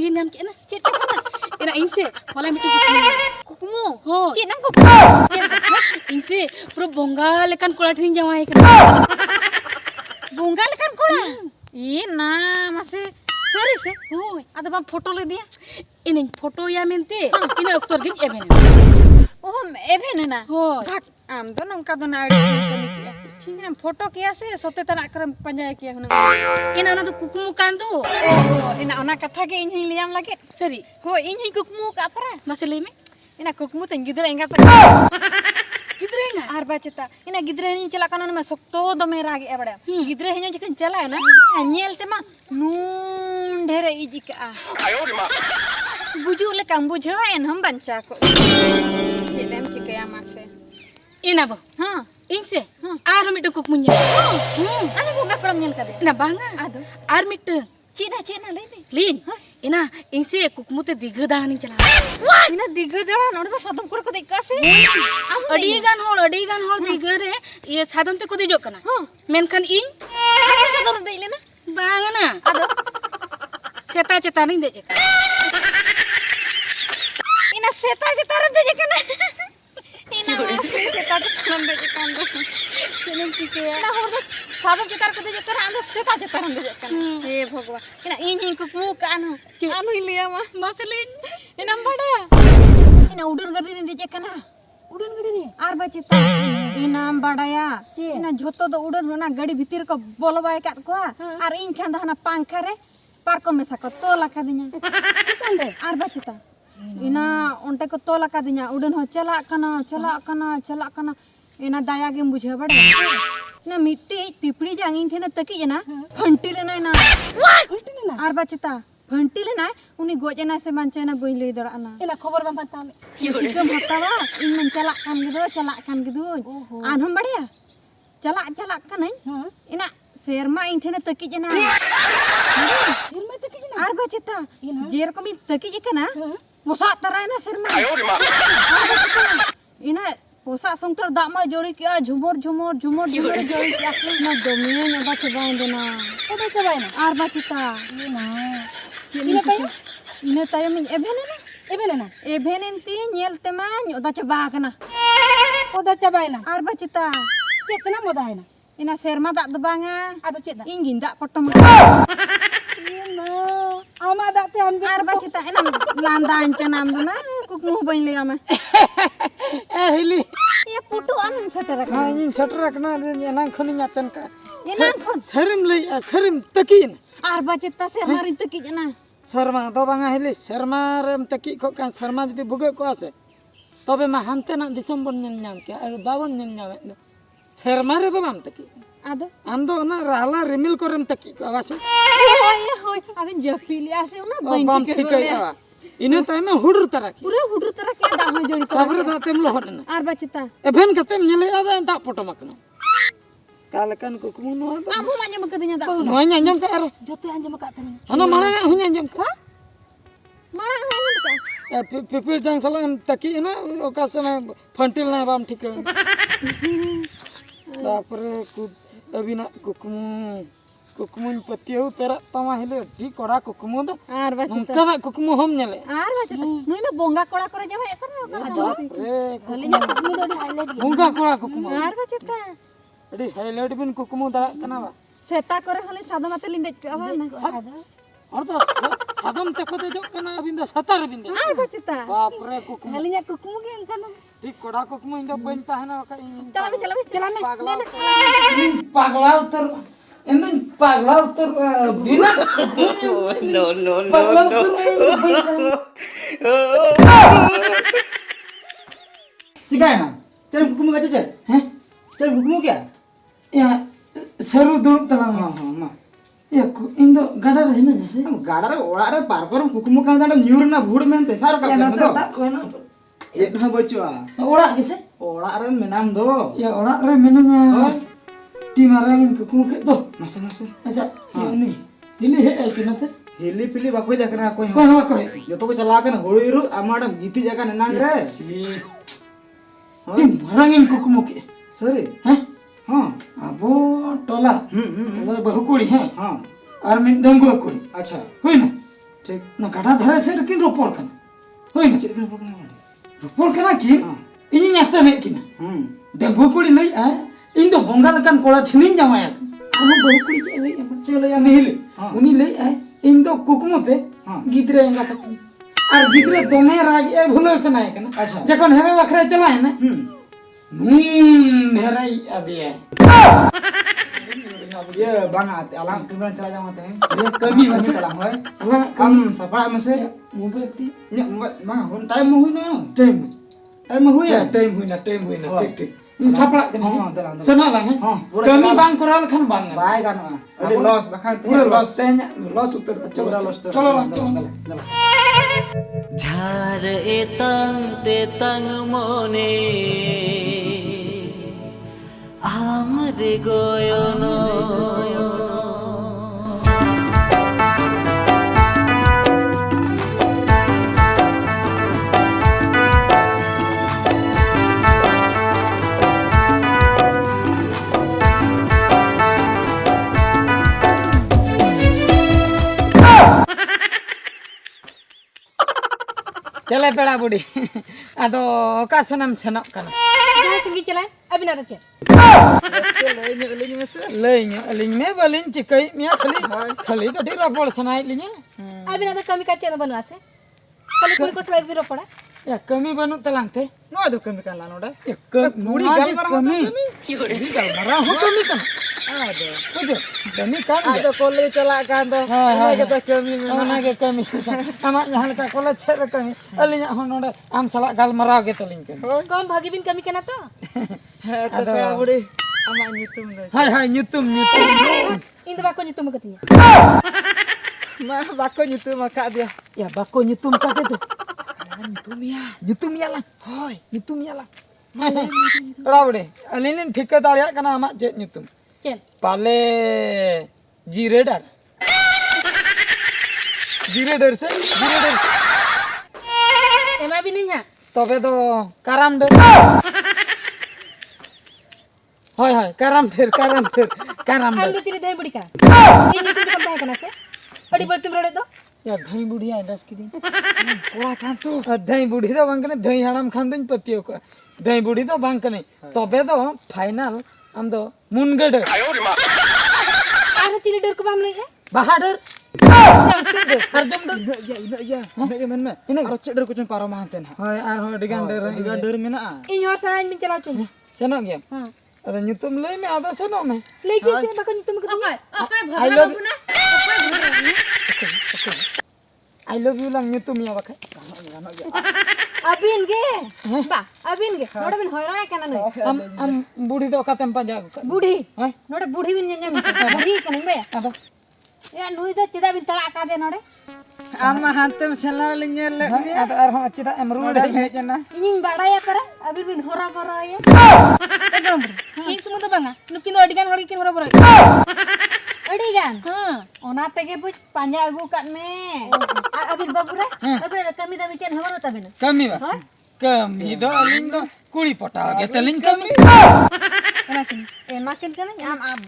ᱩᱭᱦᱟᱹᱨ ᱧᱟᱢ ᱠᱮᱫ ᱱᱟ ᱪᱮᱫ ᱠᱟᱱᱟ ᱮᱱᱟ ᱤᱧ ᱥᱮ ᱦᱚᱞᱟ ᱢᱤᱫᱴᱮᱱ ᱠᱩᱠᱢᱩ ᱦᱳᱭ ᱪᱮᱫ ᱮᱢ ᱠᱩᱠᱢᱩ ᱤᱧ ᱥᱮ ᱯᱩᱨᱟᱹ ᱵᱚᱸᱜᱟ ᱞᱮᱠᱟन ᱠᱚᱲᱟ ᱴᱷᱮᱱᱤᱧ ᱡᱟᱶᱟᱭ ᱠᱟᱱᱟ ᱵᱚᱸᱜᱟ ᱞᱮᱠᱟᱱ ᱠᱚᱲᱟ ᱤᱱᱟ ᱢᱟᱥᱮ ᱥᱟᱹᱨᱤ ᱥᱮ ᱦᱳᱭ ᱟᱫᱚ ᱵᱟᱢ ᱯᱷᱳᱴᱳ ᱞᱮᱫᱮᱭᱟ ᱤᱧᱤᱧ ᱯᱷᱳᱴᱳᱭᱟ ᱢᱮᱱᱛᱮ ᱤᱱᱟᱹ ᱚᱠᱛᱚ ᱨᱮᱜᱤᱧ ᱮᱵᱷᱮᱱ ओह एवेन है होय भाग आम दो नौका दो नाड़ी कमी किया ठीक है फोटो किया से सोते तना करम पंजाय किया हुना ina ona do kukumu kan do ओह इना ओना कथा के इन लियाम लागे sari हो इन कुकमु का परा masa leme इना कुकमु तंग गिदरा एंगा gidre na आर बाचता इना गिदरा नि चला काना में सकतो दमे रागे एबड़ा गिदरा हिनो जखन चला ना नेल तेमा नून ढेरे इजी का आयो रे मा बुजु ले काम बुझवा एन हम बंचा को चेदम चिकया मासे ina bo हां ing se ar mittu kukumunya ana bunga kolam nyel kade ina banga ado ar mittu चेना ले दे lin ina ing se kukumu te digha daani chala ina digga jara node तो सादम को देखा से adi gan hol digha re ye sadam te ko dejok kana menkhan ing ana सादम दे लेना banga na ado seta cetani dej kana ina seta jetaran dej kana ina seta jetaran dej kana चलन चिकया ना हो सादम जतार को दे जतार आंदो सेता जतार दे जतार हे भगवान इना इन कुकमु कानो आनु लिया मा masalin इना बड़ा इना उडुर गरी दे जकना udan gede ni आर बचिता इना बड़ाया इना झोतो दो उडुर ना गाड़ी भीतर को बोलबाय का को आर इन खान दहना पंखा रे पार्को में सको तो लका दिया कंदे आर बचिता इना ओंटे को तो लका दिया उडन हो चला कना इना दाया के बुझे बड़े ना मिट्टी पिपड़ी जांगिन थे ना तकी जना फंटी लेना ना आर बचता फंटी लेना उनी गोजना से मानचे ना बोई ले दरा ना ina खबर bang pantam चिकम हतावा इन मन चला कान गिदो आन हम बढ़िया चला कन इना शेरमा इन थे ना तकी जना firma te kina आर बचता जेर को मी तकी जकना पोसा तराय ना शेरमा इना पोसा संतर दामा जोड़ी किया झुमर जोड़ी किया ना दोमिए ना बात बाय देना oda chabai na आर बाचिता ina tayo मिन ebelena एभेन ती नेल तेमा ओदा चबा कना oda chabai na आर बाचिता ketna modahina इना शेरमा दा दबांगा ado chet da इन गिंदा पटम ina ama da te am आर बाचिता इना लांदा इंचे नाम दो ना कुकमु बइन ले आमा hili ये पुटु आनन सटर रखा हाँ इन सटर रखना एना खनि यातन का इना कोन सरम ले सरम तकीन आर बाचिता शेरमा रि तकी जना शर्मा दो बांगा हेले शर्मा रम तकी को का शर्मा जदी बुगे को आसे तबे मा हानते ना दिसम बन नन नाम के और बावन नन नाम शर्मा रे बाम तकी आदो आम दो ना राला रिमिल करम तकी को आवासे होय अबे जफिलिया से ना बम बइन ठीक है इने टाइम में हुडुर तरह की पूरा हुडुर तरह के दामा जोड़ी को तबरे दातेम लोहन ना आर बचता एभेन कतेम नेले आदा दा फोटो मकना कालकन कुकमु नो दा आबो माने मकदिnya दा नो अंजम का अर joto anjam ka tani हना माने हुन अंजम का मारा हान का पिपिल जंग सलन तकी ना ओकासना फंटिल ना बाम ठीक तापरे कु अबिना कुकमुन पतियौ तेरा तमा हेले ठी कोड़ा कुकमु द आर बचता उनका कुकमु हम नेले आर बचता नुई में बोंगा कोड़ा करे जब एकन रे halinya kumu do di highlight उनका कोड़ा कुकमु आर बचता अडी हाईलाइट बिन कुकमु दा कना बा सेता करे हले सादा माते लिंदे अब ना और तो सादम तको दे जो कना बिन द सतर बिन दे आर बचता बाप रे कुकमु halinya kukumu gen kana ठीक कोड़ा कुकमु इंदा बन ताहना का चला पागला उतर इन पागला उतर बिना नो नो नो चिकाय ना चल हुकुम का चल हैं चल हुकुम क्या या सरू दूर तला हां हां मा या इंदो गडा रहे ना जैसे हम गाड़ा रे ओड़ा रे पार कर हुकुम का दांडा न्यूर ना भूड मेनते सारो का या ना तो ता कोना ये ना बचुआ ओड़ा किसे ओड़ा रे मेनाम दो या ओड़ा रे मेनnya टी मारangin kuku ke do मसे मसे aja ini ini he elkina te हिली फिली बाको देखना कोई कोन हो कोई जो तो को चला के होइरु आमाडम गीती जगह ननांग रे टी marangin kuku ke सरी हैं हां abo tola हम्म बहु कुड़ी हैं हां और मैं डंगो कुड़ी अच्छा हुई ना ठीक ना गाडा धरे से लेकिन रोपड़ कना होई ना चेक कर पकना रोपड़ कना कि इन याते में किना डेंगू कुड़ी लई आ इन दो बोंगा लकन कोड़ा छिनिन जामाया हम बहु कुड़ी चे लई चले या नहीं ले उनी लई आ इन दो कुकुमते गिद्रे एंगा तक और गिद्रे दोमे राग ए भुलो से नाय कना अच्छा। जखन हेरे बखरे चलाए ना हेराई अदिए ये बांगा alang kemudian cara jangan teh ये कमी वसे alang hoy अला kam sapa mese मुबती nya mang hun time hui na time time hui ya time हुई ना ठीक ठीक इन सापड़ा कनी dalam सना लागे कमी बांग कराल खन बांग baik kan ada loss bahkan पूरा लॉस तेnya लॉस उतर चलो चलो ঝাড় তেতাং মনে আমরে গয়ন चले पेड़ा बुढ़ी अदो का सनम सनक कना जहाँ संगी चलाए अभी ना रचे लेኝ लिኝ में बलिन चिकई मिया खाली तो ठीक रपड़ सनाई लिኝ अभी ना तो कमी करचे ना बनवा से कल कुड़ी को सलाह भी रो पड़ा या कमी बनू तलांगते no ada kami kan lan udah या कमी कमी मरा हो कमी कना ada बुझो कमी का ada kole cala kan to ini kata kami ओना के कमी आमा जहां का कॉलेज छे कमी अलिया हो नोडे आम सला गाल मरा के तलिंग के कौन भागी बिन कमी करना तो ada pera budi ama nyitum deh हाय हाय nyutum इन दबा को तुम कतिया mah bako nyitum maka dia ya bako nyutum ka te nyutum ya lang hoy nyutum ya lang रावड़े अलिन ठिका दाड़िया कना आमा जे nyutum चल पाले जीरेडर से एमा भी नहीं है तबे तो काराम डर हाय हाय काराम डर हम तो चली दही बुड़ी का इन यूट्यूब कम है करना से बड़ी बड़ी तुम रोड़े तो या धई बुढ़िया दस की दिन कोड़ा खान तो धई बुढ़ी तो बांकने धई हराम खान दिन पतियो को धई बुढ़ी तो बांकने तबे तो फाइनल हम तो मुनगड़ आरो चिली डर को बाम नहीं है बहादुर सरजम डर ya ini men me aro ceder kucing paro manten hi आर हो डिगान डर diga der mena इन और साइन बिन चला चुन सेनो गया हां अरे nyutum ले में आदा सेनो में लेकिन से बको तुम कतिया okay I love you I love you lang nyutum ya बाखे अभी इनके बा अभी इनके नोडे बिन होयरा केना नहीं हम बूढ़ी तो का तेंपा जा बूढ़ी हाय नोडे बूढ़ी बिन जन्म बूढ़ी कने बे आदा या नुई तो चिदा बिन तड़ा का दे नोडे ama hantem sela linyel आदा आर हो चिदा एमरूड है jana इन बाड़ाया पर अभी बिन होरा करो ये एकदम इन सुमु तो बांगा नुकिन अडिगान हड़ी किन होरा बरो अडिगान हां ओना तगे बुझ पांजा अगु काट में आ अभी बाबूरा अबे कमी दामी चेन हमरो तबेन कमी बा कमी दो अलिंग दो कुड़ी पटा के तलिंग कमी एमा किन कने आम